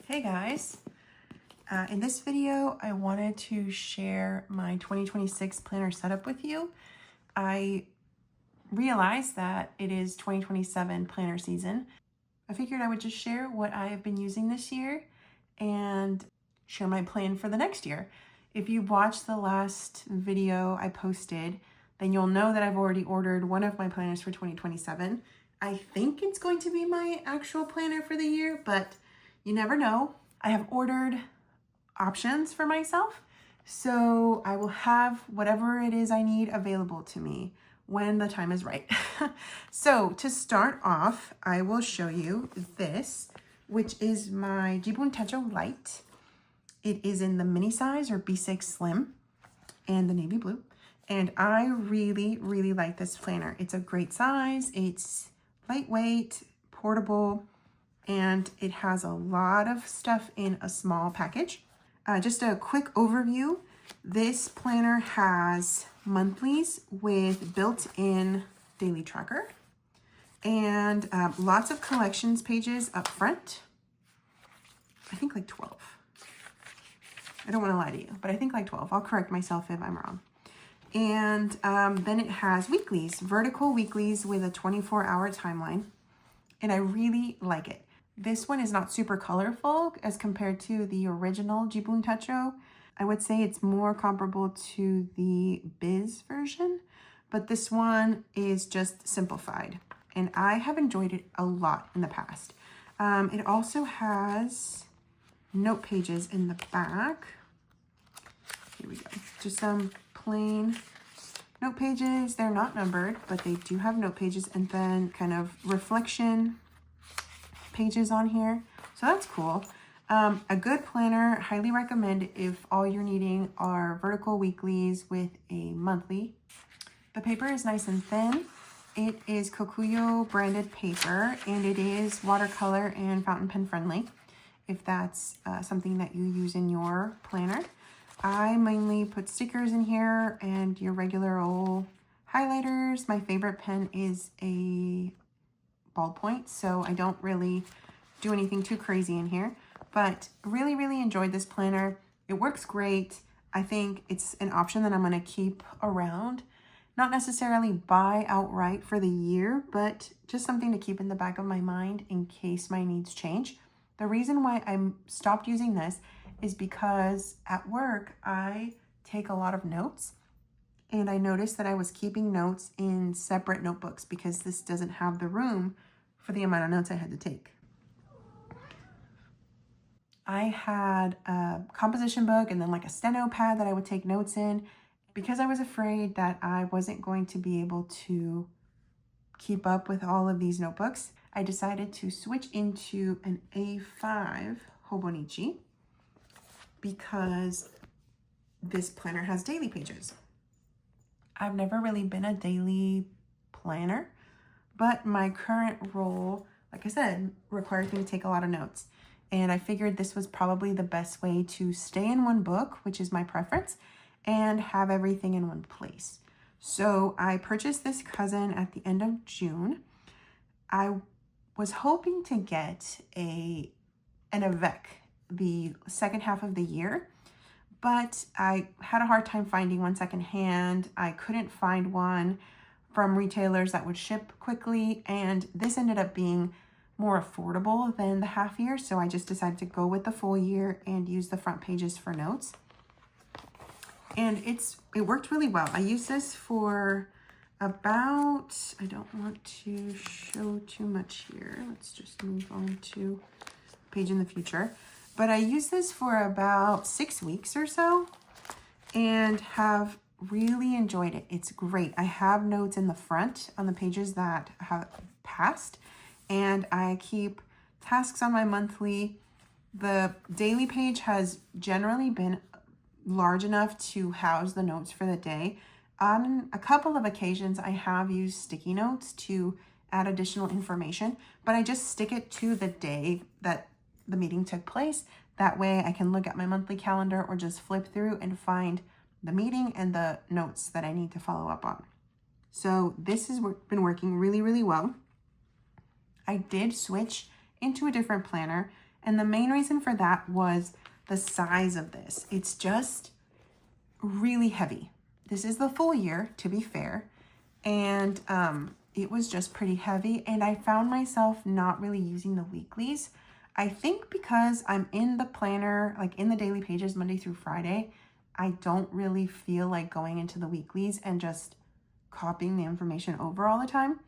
Hey guys, in this video I wanted to share my 2026 planner setup with you. I realized that it is 2027 planner season. I figured I would just share what I have been using this year and share my plan for the next year. If you watched the last video I posted, then you'll know that I've already ordered one of my planners for 2027. I think it's going to be my actual planner for the year, but you never know. I have ordered options for myself, so I will have whatever it is I need available to me when the time is right. So to start off, I will show you this, which is my Jibun Techo Light. It is in the mini size or B6 Slim and the navy blue. And I really, really like this planner. It's a great size. It's lightweight, portable, and it has a lot of stuff in a small package. Just a quick overview. This planner has monthlies with built-in daily tracker and lots of collections pages up front. I think like 12. I don't want to lie to you, but I think like 12. I'll correct myself if I'm wrong. And then it has weeklies, vertical weeklies with a 24-hour timeline. And I really like it. This one is not super colorful as compared to the original Jibun Techo. I would say it's more comparable to the Biz version, but this one is just simplified. And I have enjoyed it a lot in the past. It also has note pages in the back. Here we go. Just some plain note pages. They're not numbered, but they do have note pages and then kind of reflection pages on here. So that's cool. A good planner, highly recommend if all you're needing are vertical weeklies with a monthly. The paper is nice and thin. It is Kokuyo branded paper and it is watercolor and fountain pen friendly if that's something that you use in your planner. I mainly put stickers in here and your regular old highlighters. My favorite pen is a ballpoint, so I don't really do anything too crazy in here, but really, really enjoyed this planner. It works great. I think it's an option that I'm going to keep around. Not necessarily buy outright for the year, but just something to keep in the back of my mind in case my needs change. The reason why I stopped using this is because at work, I take a lot of notes, and I noticed that I was keeping notes in separate notebooks because this doesn't have the room for the amount of notes I had to take. I had a composition book and then like a steno pad that I would take notes in. Because I was afraid that I wasn't going to be able to keep up with all of these notebooks, I decided to switch into an A5 Hobonichi because this planner has daily pages. I've never really been a daily planner, but my current role, like I said, requires me to take a lot of notes. And I figured this was probably the best way to stay in one book, which is my preference, and have everything in one place. So I purchased this cousin at the end of June. I was hoping to get an Avec the second half of the year, but I had a hard time finding one secondhand. I couldn't find one from retailers that would ship quickly, and this ended up being more affordable than the half year, so I just decided to go with the full year and use the front pages for notes. And it worked really well. I used this for about, I don't want to show too much here. Let's just move on to page in the future. But I used this for about 6 weeks or so and have really enjoyed it. It's great. I have notes in the front on the pages that have passed, and I keep tasks on my monthly. The daily page has generally been large enough to house the notes for the day. On a couple of occasions, I have used sticky notes to add additional information, but I just stick it to the day that the meeting took place. That way I can look at my monthly calendar or just flip through and find the meeting and the notes that I need to follow up on. So this has been working really, really well. I did switch into a different planner And the main reason for that was the size of this. It's just really heavy. This is the full year, to be fair. And it was just pretty heavy. And I found myself not really using the weeklies. I think because I'm in the planner, like in the daily pages, Monday through Friday, I don't really feel like going into the weeklies and just copying the information over all the time.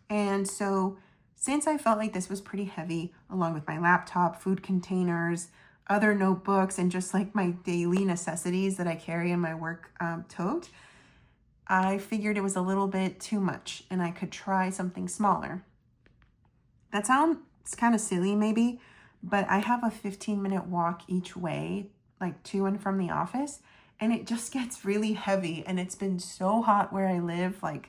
And so since I felt like this was pretty heavy, along with my laptop, food containers, other notebooks, and just like my daily necessities that I carry in my work tote, I figured it was a little bit too much and I could try something smaller. That sounds kind of silly maybe, but I have a 15-minute walk each way, like to and from the office, and it just gets really heavy. And it's been so hot where I live, like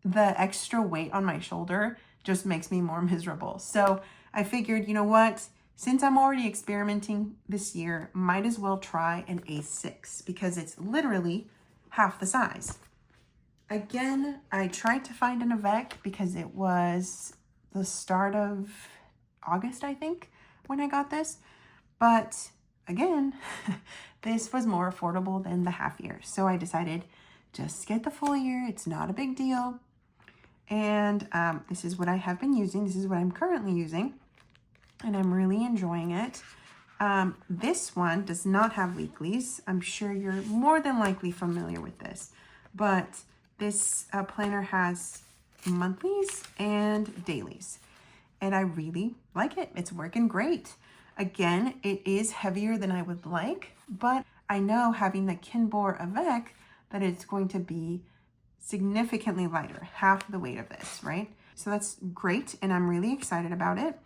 the extra weight on my shoulder just makes me more miserable. So I figured, you know what? Since I'm already experimenting this year, might as well try an A6 because it's literally half the size. Again, I tried to find an Avec because it was the start of August, I think, when I got this. But again, this was more affordable than the half year. So I decided just get the full year. It's not a big deal. And this is what I have been using. This is what I'm currently using. And I'm really enjoying it. This one does not have weeklies. I'm sure you're more than likely familiar with this. But this planner has monthlies and dailies. And I really like it. It's working great. Again, it is heavier than I would like, but I know having the Kinbor Avec that it's going to be significantly lighter, half the weight of this, right? So that's great, and I'm really excited about it.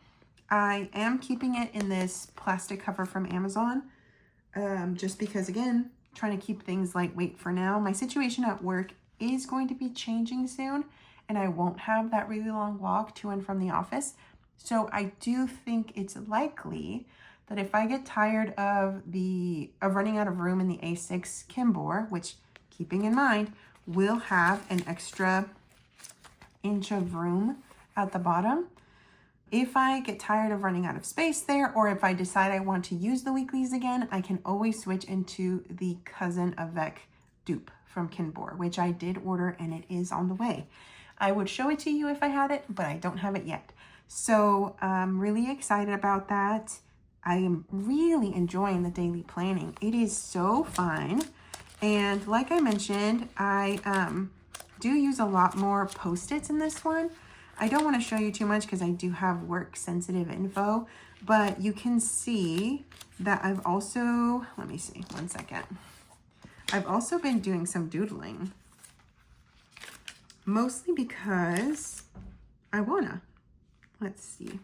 I am keeping it in this plastic cover from Amazon, just because, again, trying to keep things lightweight for now. My situation at work is going to be changing soon, and I won't have that really long walk to and from the office. So I do think it's likely that if I get tired of running out of room in the A6 Kinbor, which, keeping in mind, will have an extra inch of room at the bottom. If I get tired of running out of space there, or if I decide I want to use the weeklies again, I can always switch into the Cousin Avec dupe from Kinbor, which I did order and it is on the way. I would show it to you if I had it, but I don't have it yet. So I'm really excited about that. I am really enjoying the daily planning. It is so fun. And like I mentioned, I do use a lot more Post-its in this one. I don't want to show you too much because I do have work sensitive info, but you can see that I've also, let me see, one second. I've also been doing some doodling, mostly because I wanna. Let's see.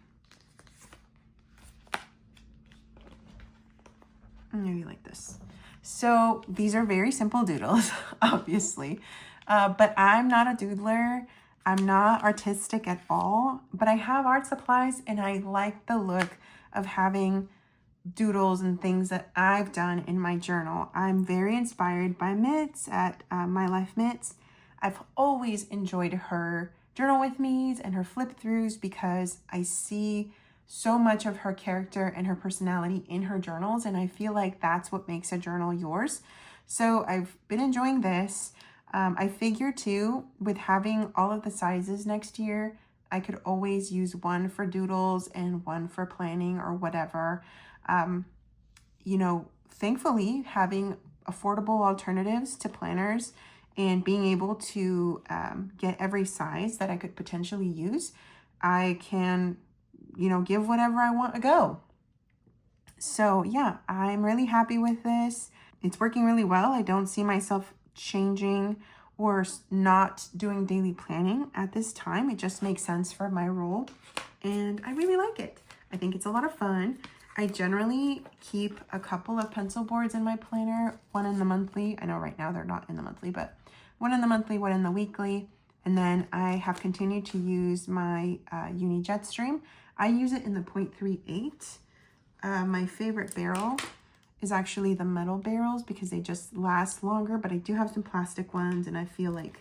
Maybe like this. So these are very simple doodles, obviously, but I'm not a doodler. I'm not artistic at all, but I have art supplies and I like the look of having doodles and things that I've done in my journal. I'm very inspired by Mitz at My Life Mitz. I've always enjoyed her journal with me's and her flip throughs because I see so much of her character and her personality in her journals, and I feel like that's what makes a journal yours. So I've been enjoying this. I figure too, with having all of the sizes next year, I could always use one for doodles and one for planning or whatever. You know, thankfully, having affordable alternatives to planners and being able to get every size that I could potentially use, I can, you know, give whatever I want a go. So yeah, I'm really happy with this. It's working really well. I don't see myself changing or not doing daily planning at this time. It just makes sense for my role and I really like it. I think it's a lot of fun. I generally keep a couple of pencil boards in my planner, one in the monthly. I know right now they're not in the monthly, but one in the monthly, one in the weekly. And then I have continued to use my Uni Jetstream. I use it in the 0.38. My favorite barrel is actually the metal barrels because they just last longer, but I do have some plastic ones and I feel like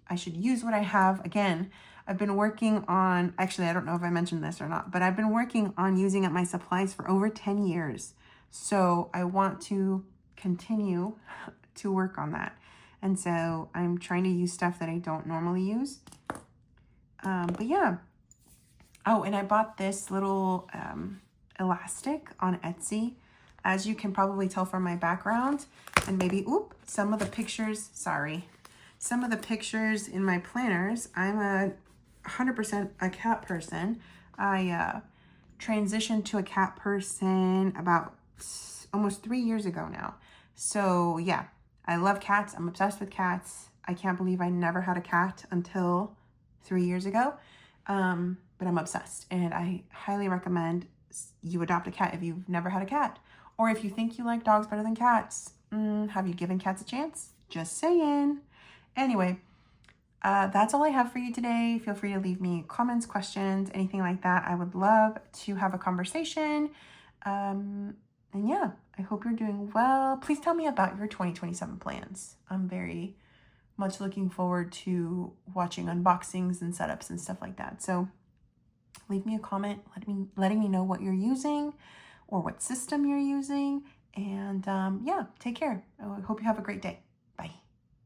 I should use what I have. Again, I've been working on, actually, I don't know if I mentioned this or not, but I've been working on using up my supplies for over 10 years. So I want to continue to work on that. And so I'm trying to use stuff that I don't normally use. But yeah. Oh, and I bought this little elastic on Etsy. As you can probably tell from my background and maybe, some of the pictures, some of the pictures in my planners, I'm 100% a cat person. I transitioned to a cat person about almost 3 years ago now. So yeah, I love cats. I'm obsessed with cats. I can't believe I never had a cat until 3 years ago. But I'm obsessed, and I highly recommend you adopt a cat if you've never had a cat, or if you think you like dogs better than cats. Have you given cats a chance? Just saying. Anyway, that's all I have for you today. Feel free to leave me comments, questions, anything like that. I would love to have a conversation. And yeah, I hope you're doing well. Please tell me about your 2027 plans. I'm very much looking forward to watching unboxings and setups and stuff like that. So leave me a comment, letting me know what you're using or what system you're using. And yeah, take care. I hope you have a great day.